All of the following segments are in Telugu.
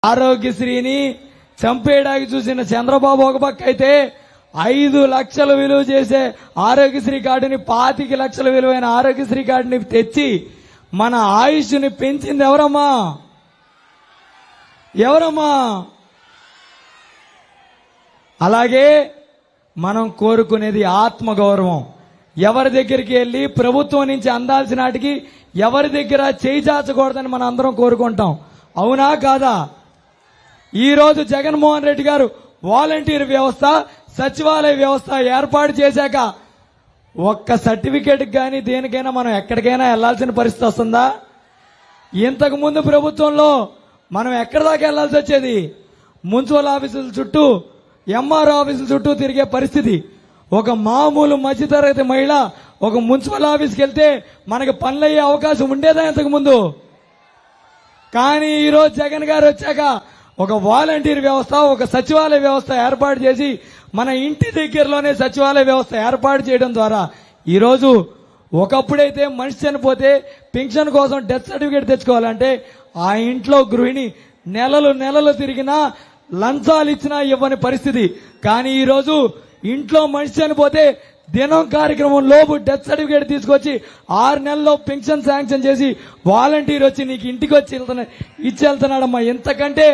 ఆరోగ్యశ్రీని చంపేయడానికి చూసిన చంద్రబాబు ఒక పక్క అయితే 5 లక్షలు విలువ చేసే ఆరోగ్యశ్రీ కార్డుని 25 లక్షల విలువైన ఆరోగ్యశ్రీ కార్డుని తెచ్చి మన ఆయుష్ని పెంచింది ఎవరమ్మా? అలాగే మనం కోరుకునేది ఆత్మగౌరవం. ఎవరి దగ్గరికి వెళ్ళి ప్రభుత్వం నుంచి అందాల్సిన వాటికి ఎవరి దగ్గర చేయి చాచకూడదని మనం అందరం కోరుకుంటాం. అవునా కాదా? ఈరోజు జగన్మోహన్ రెడ్డి గారు వాలంటీర్ వ్యవస్థ, సచివాలయ వ్యవస్థ ఏర్పాటు చేశాక ఒక్క సర్టిఫికేట్ కానీ దేనికైనా మనం ఎక్కడికైనా వెళ్లాల్సిన పరిస్థితి వస్తుందా? ఇంతకు ముందు ప్రభుత్వంలో మనం ఎక్కడి దాకా వెళ్లాల్సి వచ్చేది? మున్సిపల్ ఆఫీసుల చుట్టూ, ఎంఆర్ఓ ఆఫీసుల చుట్టూ తిరిగే పరిస్థితి. ఒక మామూలు మధ్యతరగతి మహిళ ఒక మున్సిపల్ ఆఫీస్కి వెళ్తే మనకు పనులయ్యే అవకాశం ఉండేదా ఇంతకు ముందు? కానీ ఈరోజు జగన్ గారు వచ్చాక ఒక వాలంటీర్ వ్యవస్థ, ఒక సచివాలయ వ్యవస్థ ఏర్పాటు చేసి మన ఇంటి దగ్గరలోనే సచివాలయ వ్యవస్థ ఏర్పాటు చేయడం ద్వారా ఈరోజు ఒకప్పుడైతే మనిషి చనిపోతే పెన్షన్ కోసం డెత్ సర్టిఫికేట్ తెచ్చుకోవాలంటే ఆ ఇంట్లో గృహిణి నెలలు తిరిగినా లంచాలు ఇచ్చినా ఇవ్వని పరిస్థితి. కానీ ఈరోజు ఇంట్లో మనిషి చనిపోతే దినం కార్యక్రమం లోపు డెత్ సర్టిఫికేట్ తీసుకొచ్చి 6 నెలల్లో పెన్షన్ శాంక్షన్ చేసి వాలంటీర్ వచ్చి నీకు ఇంటికి వచ్చి ఇచ్చి వెళ్తున్నాడమ్మా. ఎంతకంటే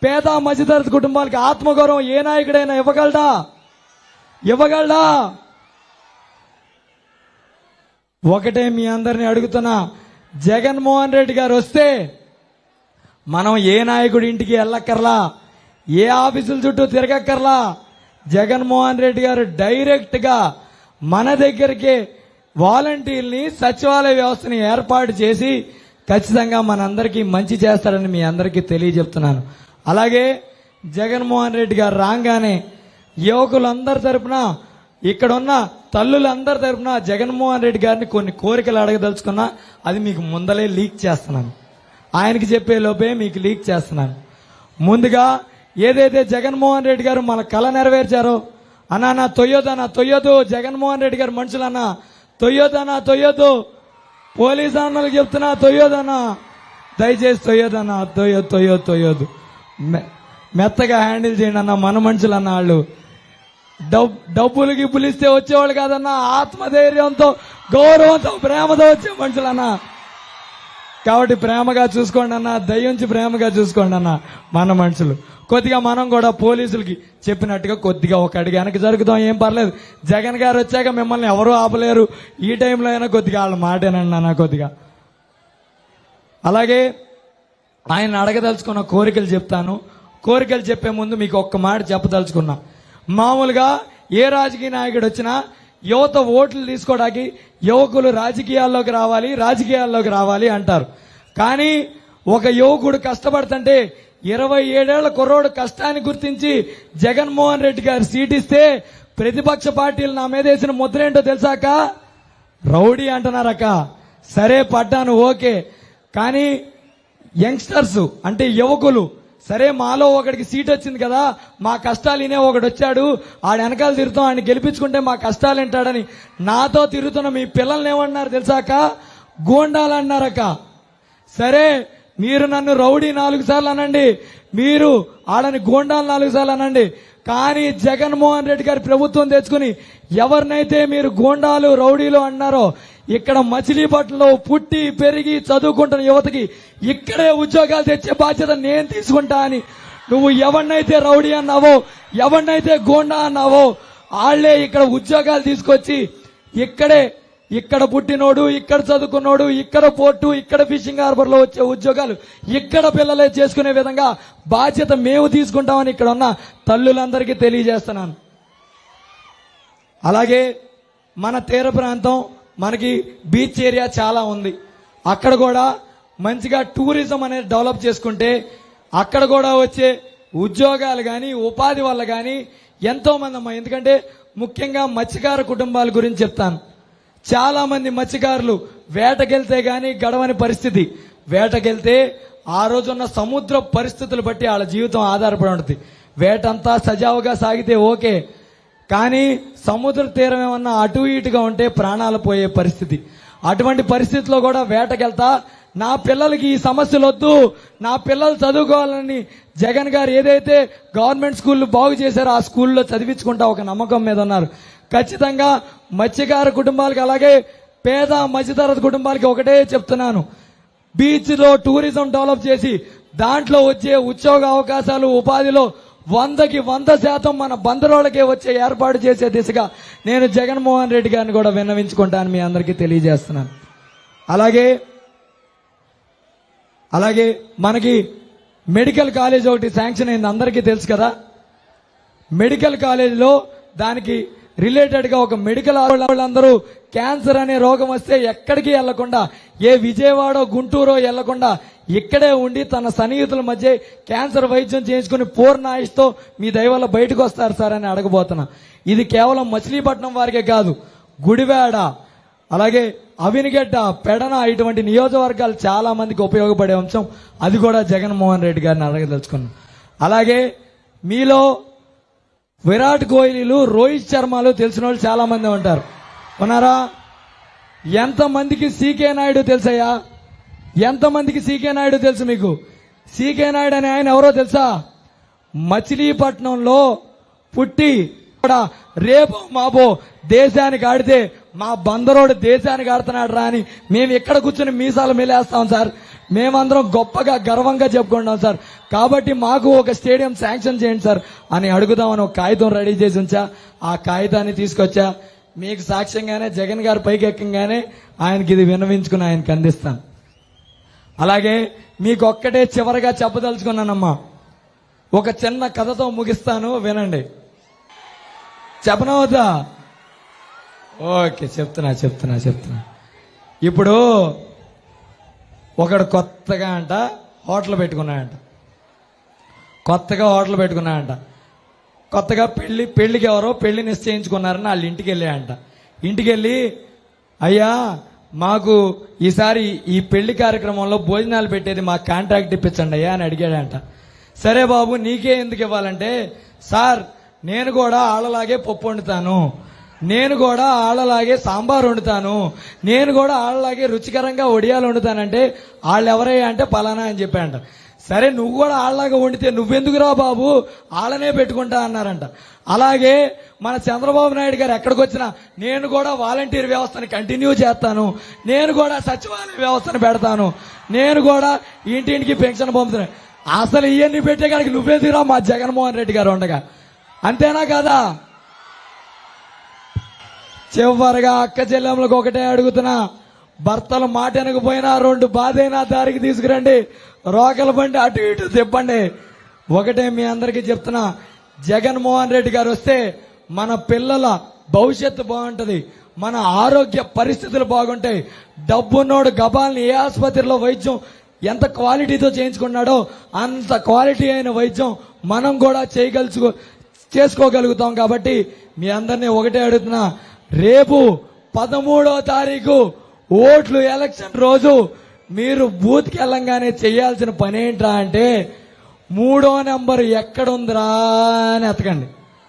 పేద మధ్యతరగతి కుటుంబాలకి ఆత్మగౌరవం ఏ నాయకుడైనా ఇవ్వగలడా? ఒకటే మీ అందరిని అడుగుతున్నా, జగన్మోహన్ రెడ్డి గారు వస్తే మనం ఏ నాయకుడి ఇంటికి వెళ్ళక్కర్లా, ఏ ఆఫీసుల చుట్టూ తిరగక్కర్లా. జగన్మోహన్ రెడ్డి గారు డైరెక్ట్ గా మన దగ్గరికి వాలంటీర్ని, సచివాలయ వ్యవస్థని ఏర్పాటు చేసి ఖచ్చితంగా మనందరికీ మంచి చేస్తారని మీ అందరికీ తెలియజెప్తున్నాను. అలాగే జగన్మోహన్ రెడ్డి గారు రాగానే యువకులందరి తరపున, ఇక్కడున్న తల్లులందరి తరపున జగన్మోహన్ రెడ్డి గారిని కొన్ని కోరికలు అడగదలుచుకున్నా అది మీకు ముందలే లీక్ చేస్తున్నాను. ఆయనకి చెప్పే లోపే మీకు లీక్ చేస్తున్నాను. ముందుగా ఏదైతే జగన్మోహన్ రెడ్డి గారు మన కళ నెరవేర్చారో, అన్నా తొయ్యొద్దు జగన్మోహన్ రెడ్డి గారు మనుషులన్నా తొయ్యొద్దు, పోలీసు అన్నలకు చెప్తున్నా తొయ్యొద్దన్నా, దయచేసి తొయ్యొద్దు, మెత్తగా హ్యాండిల్ చేయండి అన్న. మన మనుషులన్న వాళ్ళు డబ్బులు గిబ్బులు ఇస్తే వచ్చేవాళ్ళు కాదన్నా, ఆత్మధైర్యంతో, గౌరవంతో, ప్రేమతో వచ్చే మనుషులన్నా. కాబట్టి ప్రేమగా చూసుకోండి అన్న, దయ్యుంచి ప్రేమగా చూసుకోండి అన్న మన మనుషులు. కొద్దిగా మనం కూడా పోలీసులకి చెప్పినట్టుగా కొద్దిగా ఒక అడిగి వెనక్కి జరుగుతాం, ఏం పర్లేదు. జగన్ గారు వచ్చాక మిమ్మల్ని ఎవరూ ఆపలేరు. ఈ టైంలో అయినా కొద్దిగా వాళ్ళ మాటేనండి అన్న కొద్దిగా. అలాగే ఆయన అడగదలుచుకున్న కోరికలు చెప్తాను. కోరికలు చెప్పే ముందు మీకు ఒక్క మాట చెప్పదలుచుకున్నా. మామూలుగా ఏ రాజకీయ నాయకుడు వచ్చినా యువత ఓట్లు తీసుకోవడానికి యువకులు రాజకీయాల్లోకి రావాలి అంటారు. కానీ ఒక యువకుడు కష్టపడుతుంటే 27 ఏళ్ల కుర్రోడు కష్టాన్ని గుర్తించి జగన్మోహన్ రెడ్డి గారు సీట్ ఇస్తే ప్రతిపక్ష పార్టీలు నా మీద వేసిన ముద్ర ఏంటో తెలుసాక? రౌడీ అంటున్నారక్క. సరే పడ్డాను, ఓకే. కానీ యంగ్స్టర్స్ అంటే యువకులు, సరే మాలో ఒకడికి సీట్ వచ్చింది కదా, మా కష్టాలు వినే ఒకడు వచ్చాడు, ఆడ వెనకాల తిరుగుతాం, ఆయన గెలిపించుకుంటే మా కష్టాలు వింటాడని నాతో తిరుగుతున్న మీ పిల్లల్ని ఏమన్నారు తెలుసాక? గూండాలు అన్నారక్క. సరే మీరు నన్ను రౌడీ 4 సార్లు అనండి, మీరు ఆడని గూండాలు 4 సార్లు అనండి. కానీ జగన్మోహన్ రెడ్డి గారి ప్రభుత్వం తెచ్చుకుని ఎవరినైతే మీరు గూండాలు, రౌడీలు అన్నారో ఇక్కడ మచిలీపట్నంలో పుట్టి పెరిగి చదువుకుంటున్న యువతకి ఇక్కడే ఉద్యోగాలు తెచ్చే బాధ్యత నేను తీసుకుంటా అని నువ్వు ఎవరినైతే రౌడీ అన్నావో, ఎవరినైతే గోండా అన్నావో వాళ్లే ఇక్కడ ఉద్యోగాలు తీసుకొచ్చి ఇక్కడ పుట్టినోడు, ఇక్కడ చదువుకున్నోడు, ఇక్కడ పోర్టు, ఇక్కడ ఫిషింగ్ హార్బర్ లో వచ్చే ఉద్యోగాలు ఇక్కడ పిల్లలే చేసుకునే విధంగా బాధ్యత మేము తీసుకుంటామని ఇక్కడ ఉన్న తల్లులందరికీ తెలియజేస్తున్నాను. అలాగే మన తీర ప్రాంతం, మనకి బీచ్ ఏరియా చాలా ఉంది. అక్కడ కూడా మంచిగా టూరిజం అనేది డెవలప్ చేసుకుంటే అక్కడ కూడా వచ్చే ఉద్యోగాలు కానీ ఉపాధి వల్ల కానీ ఎంతో మంది అమ్మా. ఎందుకంటే ముఖ్యంగా మత్స్యకార కుటుంబాల గురించి చెప్తాను. చాలా మంది మత్స్యకారులు వేటకెళ్తే గాని గడవని పరిస్థితి. వేటకెళ్తే ఆ రోజున్న సముద్ర పరిస్థితులు బట్టి వాళ్ళ జీవితం ఆధారపడి ఉంటుంది. వేటంతా సజావుగా సాగితే ఓకే, కానీ సముద్ర తీరం ఏమన్నా అటు ఇటుగా ఉంటే ప్రాణాలు పోయే పరిస్థితి. అటువంటి పరిస్థితిలో కూడా వేటకెళ్తా నా పిల్లలకి ఈ సమస్యలు వద్దు, నా పిల్లలు చదువుకోవాలని జగన్ గారు ఏదైతే గవర్నమెంట్ స్కూళ్ళు బాగు చేశారో ఆ స్కూల్లో చదివించుకుంటా ఒక నమ్మకం మీద ఉన్నారు. ఖచ్చితంగా మత్స్యకార కుటుంబాలకి అలాగే పేద మధ్యతరగతి కుటుంబాలకి ఒకటే చెప్తున్నాను, బీచ్ లో టూరిజం డెవలప్ చేసి దాంట్లో వచ్చే ఉద్యోగ అవకాశాలు ఉపాధిలో 100% మన బందరోళ్ళకే వచ్చే ఏర్పాటు చేసే దిశగా నేను జగన్మోహన్ రెడ్డి గారిని కూడా విన్నవించుకుంటాను, మీ అందరికీ తెలియజేస్తున్నాను. అలాగే మనకి మెడికల్ కాలేజ్ ఒకటి శాంక్షన్ అయింది, అందరికీ తెలుసు కదా. మెడికల్ కాలేజీలో దానికి రిలేటెడ్ గా ఒక మెడికల్ వాళ్ళందరూ క్యాన్సర్ అనే రోగం వస్తే ఎక్కడికి వెళ్లకుండా, ఏ విజయవాడ గుంటూరు వెళ్లకుండా ఇక్కడే ఉండి తన సన్నిహితుల మధ్య క్యాన్సర్ వైద్యం చేయించుకుని పూర్ణ ఆయుష్తో మీ దయ వల్ల బయటకు వస్తారు సార్ అని అడగబోతున్నా. ఇది కేవలం మచిలీపట్నం వారికే కాదు, గుడివాడ, అలాగే అవినిగడ్డ, పెడన ఇటువంటి నియోజకవర్గాలు చాలా మందికి ఉపయోగపడే అంశం. అది కూడా జగన్మోహన్ రెడ్డి గారిని అడగదలుచుకున్నాం. అలాగే మీలో విరాట్ కోహ్లీలు, రోహిత్ శర్మలు తెలిసిన వాళ్ళు చాలా మంది ఉంటారు, ఉన్నారా? ఎంతమందికి సీకే నాయుడు తెలుసయ్యా? ఎంతమందికి సీకే నాయుడు తెలుసు మీకు? సీకే నాయుడు అనే ఆయన ఎవరో తెలుసా? మచిలీపట్నంలో పుట్టి కూడా రేపో మాపో దేశానికి ఆడితే మా బందరోడు దేశానికి ఆడుతున్నాడు రా అని మేము ఇక్కడ కూర్చొని మీసాలు మెలేస్తాం సార్. మేమందరం గొప్పగా గర్వంగా చెప్పుకుంటాం సార్. కాబట్టి మాకు ఒక స్టేడియం శాంక్షన్ చేయండి సార్ అని అడుగుదామని ఒక కాగితం రెడీ చేసి ఉంచా. ఆ కాగితాన్ని తీసుకొచ్చా, మీకు సాక్ష్యంగానే జగన్ గారు పైకి ఎక్కగానే ఆయనకి ఇది విన్నవించుకుని ఆయనకి అందిస్తాను. అలాగే మీకు ఒక్కటే చివరిగా చెప్పదలుచుకున్నానమ్మా, ఒక చిన్న కథతో ముగిస్తాను, వినండి. చెప్పనవద్దా? ఓకే, చెప్తున్నా. ఇప్పుడు ఒకడు కొత్తగా హోటల్ పెట్టుకున్నాడంట. కొత్తగా పెళ్లికి ఎవరో పెళ్లి నిశ్చయించుకున్నారని వాళ్ళ ఇంటికి వెళ్ళాయంట. ఇంటికి వెళ్ళి, అయ్యా మాకు ఈసారి ఈ పెళ్లి కార్యక్రమంలో భోజనాలు పెట్టేది మాకు కాంట్రాక్ట్ ఇప్పించండి అయ్యా అని అడిగాడంట. సరే బాబు నీకే ఎందుకు ఇవ్వాలంటే, సార్ నేను కూడా ఆళ్ళలాగే పప్పు వండుతాను, నేను కూడా ఆళ్ళలాగే సాంబార్ వండుతాను, నేను కూడా ఆళ్ళలాగే రుచికరంగా వడియాలు వండుతానంటే వాళ్ళు ఎవరయ్యా అంటే పలానా అని చెప్పాడంట. సరే నువ్వు కూడా ఆళ్ళలాగా వండితే నువ్వెందుకురా బాబు, ఆళ్ళనే పెట్టుకుంటా అన్నారంట. అలాగే మన చంద్రబాబు నాయుడు గారు ఎక్కడికి వచ్చినా నేను కూడా వాలంటీర్ వ్యవస్థను కంటిన్యూ చేస్తాను, నేను కూడా సచివాలయ వ్యవస్థను పెడతాను, నేను కూడా ఇంటింటికి పెన్షన్ పంపుతాను. అసలు ఇవన్నీ పెట్టే కాడికి నువ్వెందుకురా మా జగన్మోహన్ రెడ్డి గారు ఉండగా, అంతేనా కదా? చివరిగా అక్క చెల్లెములకు ఒకటే అడుగుతున్నా, భర్తలు మాట వెనకపోయినా 2 బాధైనా దారికి తీసుకురండి, రోకల బండి అటు ఇటు తిప్పండి. ఒకటే మీ అందరికీ చెప్తున్నా, జగన్మోహన్ రెడ్డి గారు వస్తే మన పిల్లల భవిష్యత్తు బాగుంటది, మన ఆరోగ్య పరిస్థితులు బాగుంటాయి. డబ్బున్నోడు గబాల్ని ఏ ఆసుపత్రిలో వైద్యం ఎంత క్వాలిటీతో చేయించుకున్నాడో అంత క్వాలిటీ అయిన వైద్యం మనం కూడా చేసుకోగలుగుతాం. కాబట్టి మీ అందరినీ ఒకటే అడుగుతున్నా, రేపు 13వ తారీఖు ఓట్లు ఎలక్షన్ రోజు మీరు బూత్కి వెళ్ళంగానే చేయాల్సిన పని ఏంట్రా అంటే 3వ నెంబర్ ఎక్కడుందిరా అని ఎతకండి.